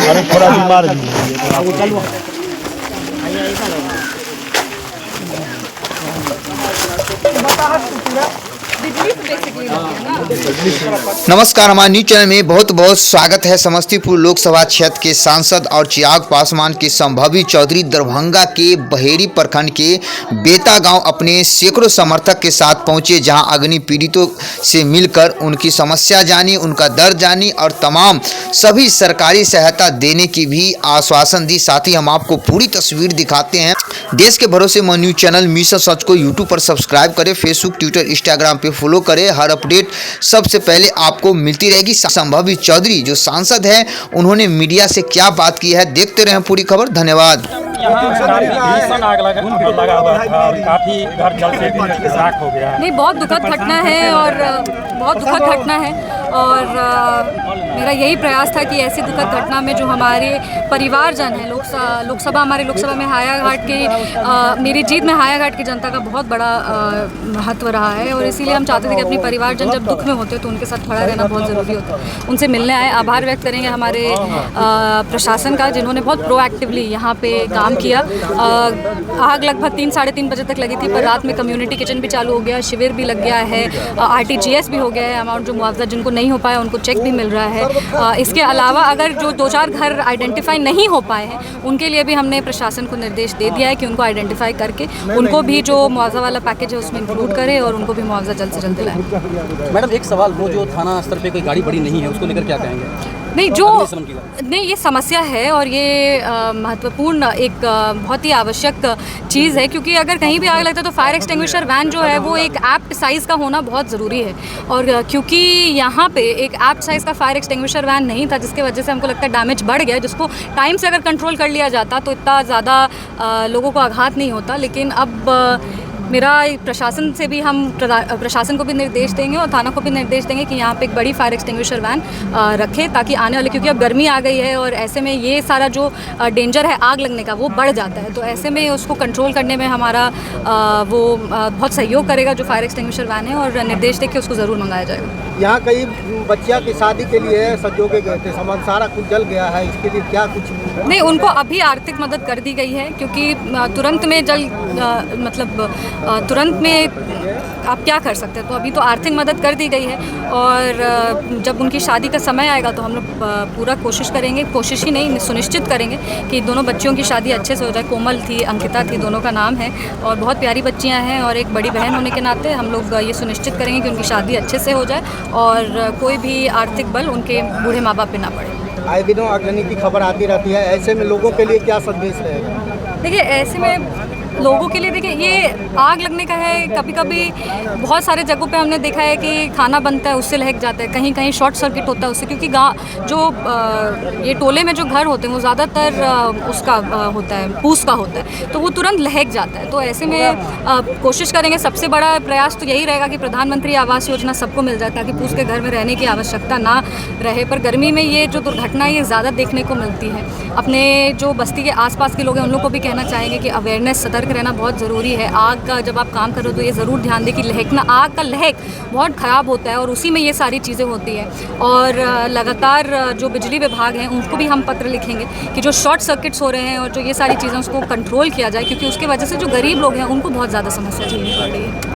अरे थोड़ा बीमार भी नमस्कार, हमारे न्यूज चैनल में बहुत बहुत स्वागत है। समस्तीपुर लोकसभा क्षेत्र के सांसद और चिराग पासवान के संभावी चौधरी दरभंगा के बहेरी प्रखंड के बेता गांव अपने सैकड़ों समर्थक के साथ पहुंचे, जहां अग्नि पीड़ितों से मिलकर उनकी समस्या जानी, उनका दर्द जानी और तमाम सभी सरकारी सहायता देने की भी आश्वासन दी। साथ ही हम आपको पूरी तस्वीर दिखाते हैं। देश के भरोसे न्यूज चैनल मिशन सच को यूट्यूब पर सब्सक्राइब करें, फेसबुक, ट्विटर, इंस्टाग्राम पे फॉलो करें। हर अपडेट सबसे पहले आपको मिलती रहेगी। संभावी चौधरी जो सांसद है, उन्होंने मीडिया से क्या बात की है, देखते रहें पूरी खबर। धन्यवाद। भीषण आग लगा हुआ था और काफी घर जल से राख हो गया। नहीं, बहुत दुखद घटना है और बहुत दुखद घटना है और मेरा यही प्रयास था कि ऐसी दुखद घटना में जो हमारे परिवारजन है, हमारे लोकसभा में हायाघाट के मेरी जीत में हायाघाट की जनता का बहुत बड़ा महत्व रहा है और इसीलिए हम चाहते थे कि अपनी परिवारजन जब दुख में होते तो उनके साथ खड़ा रहना बहुत ज़रूरी होता है। उनसे मिलने आए। आभार व्यक्त करेंगे हमारे प्रशासन का, जिन्होंने बहुत प्रोएक्टिवली यहाँ पे काम किया। आग लगभग 3-3:30 बजे तक लगी थी, पर रात में कम्युनिटी किचन भी चालू हो गया, शिविर भी लग गया है, RTGS भी हो गया है। अमाउंट जो मुआवजा जिनको नहीं हो पाया उनको चेक भी मिल रहा है। इसके अलावा अगर जो 2-4 घर आइडेंटिफाई नहीं हो पाए हैं, उनके लिए भी हमने प्रशासन को निर्देश दे दिया है कि उनको आइडेंटिफाई करके उनको भी जो मुआवजा वाला पैकेज है उसमें इंक्लूड करें और उनको भी मुआवजा जल्द से जल्द दिलाएं। मैडम, एक सवाल, वो जो थाना स्तर पे कोई गाड़ी बड़ी नहीं है, उसको लेकर क्या कहेंगे? नहीं, ये समस्या है और ये महत्वपूर्ण एक बहुत ही आवश्यक चीज़ है, क्योंकि अगर कहीं भी आग लगता है तो फायर एक्सटिंग्विशर वैन जो है वो एक ऐप्ट साइज़ का होना बहुत ज़रूरी है। और क्योंकि यहाँ पे एक ऐप्ट साइज़ का फायर एक्सटिंग्विशर वैन नहीं था, जिसके वजह से हमको लगता है डैमेज बढ़ गया, जिसको टाइम से अगर कंट्रोल कर लिया जाता तो इतना ज़्यादा लोगों को आघात नहीं होता। लेकिन अब मेरा प्रशासन से भी हम प्रशासन को भी निर्देश देंगे और थाना को भी निर्देश देंगे कि यहाँ पे एक बड़ी फायर एक्सटिंग्विशर वैन रखें, ताकि आने वाले, क्योंकि अब गर्मी आ गई है और ऐसे में ये सारा जो डेंजर है आग लगने का वो बढ़ जाता है, तो ऐसे में उसको कंट्रोल करने में हमारा वो बहुत सहयोग करेगा जो फायर एक्सटिंग्विशर वैन है, और निर्देश दे के उसको ज़रूर मंगाया जाएगा। यहाँ कई बच्चियाँ की शादी के लिए संजोगे गए थे, सामान सारा कुछ जल गया है, इसके लिए क्या कुछ नहीं, उनको अभी आर्थिक मदद कर दी गई है, क्योंकि तुरंत में तुरंत में आप क्या कर सकते हैं, तो अभी तो आर्थिक मदद कर दी गई है और जब उनकी शादी का समय आएगा तो हम लोग पूरा कोशिश करेंगे, कोशिश ही नहीं सुनिश्चित करेंगे कि दोनों बच्चियों की शादी अच्छे से हो जाए। कोमल थी, अंकिता थी, दोनों का नाम है और बहुत प्यारी बच्चियां हैं और एक बड़ी बहन होने के नाते हम लोग ये सुनिश्चित करेंगे कि उनकी शादी अच्छे से हो जाए और कोई भी आर्थिक बल उनके बूढ़े माँ बाप पे ना पड़े। आए दिनों अग्नि की खबर आती रहती है, ऐसे में लोगों के लिए क्या संदेश रहेगा? देखिए, ऐसे में लोगों के लिए, देखिए, ये आग लगने का है। कभी कभी बहुत सारे जगहों पे हमने देखा है कि खाना बनता है उससे लहक जाता है, कहीं कहीं शॉर्ट सर्किट होता है उससे, क्योंकि ये टोले में जो घर होते हैं वो ज़्यादातर उसका होता है, फूस का होता है, तो वो तुरंत लहक जाता है। तो ऐसे में कोशिश करेंगे, सबसे बड़ा प्रयास तो यही रहेगा कि प्रधानमंत्री आवास योजना सबको मिल जाए, ताकि फूस के घर में रहने की आवश्यकता ना रहे। पर गर्मी में ये जो दुर्घटना ये ज़्यादा देखने को मिलती है। अपने जो बस्ती के आसपास के लोग हैं उन लोग को भी कहना चाहेंगे कि अवेयरनेस, सतर्क रहना बहुत ज़रूरी है। आग का जब आप काम कर रहे हो तो ये ज़रूर ध्यान दें कि लहकना, आग का लहक बहुत ख़राब होता है और उसी में ये सारी चीज़ें होती हैं। और लगातार जो बिजली विभाग हैं उनको भी हम पत्र लिखेंगे कि जो शॉर्ट सर्किट्स हो रहे हैं और जो ये सारी चीज़ें उसको कंट्रोल किया जाए, क्योंकि उसकी वजह से जो गरीब लोग हैं उनको बहुत ज़्यादा समस्या झेलनी पड़ रही है।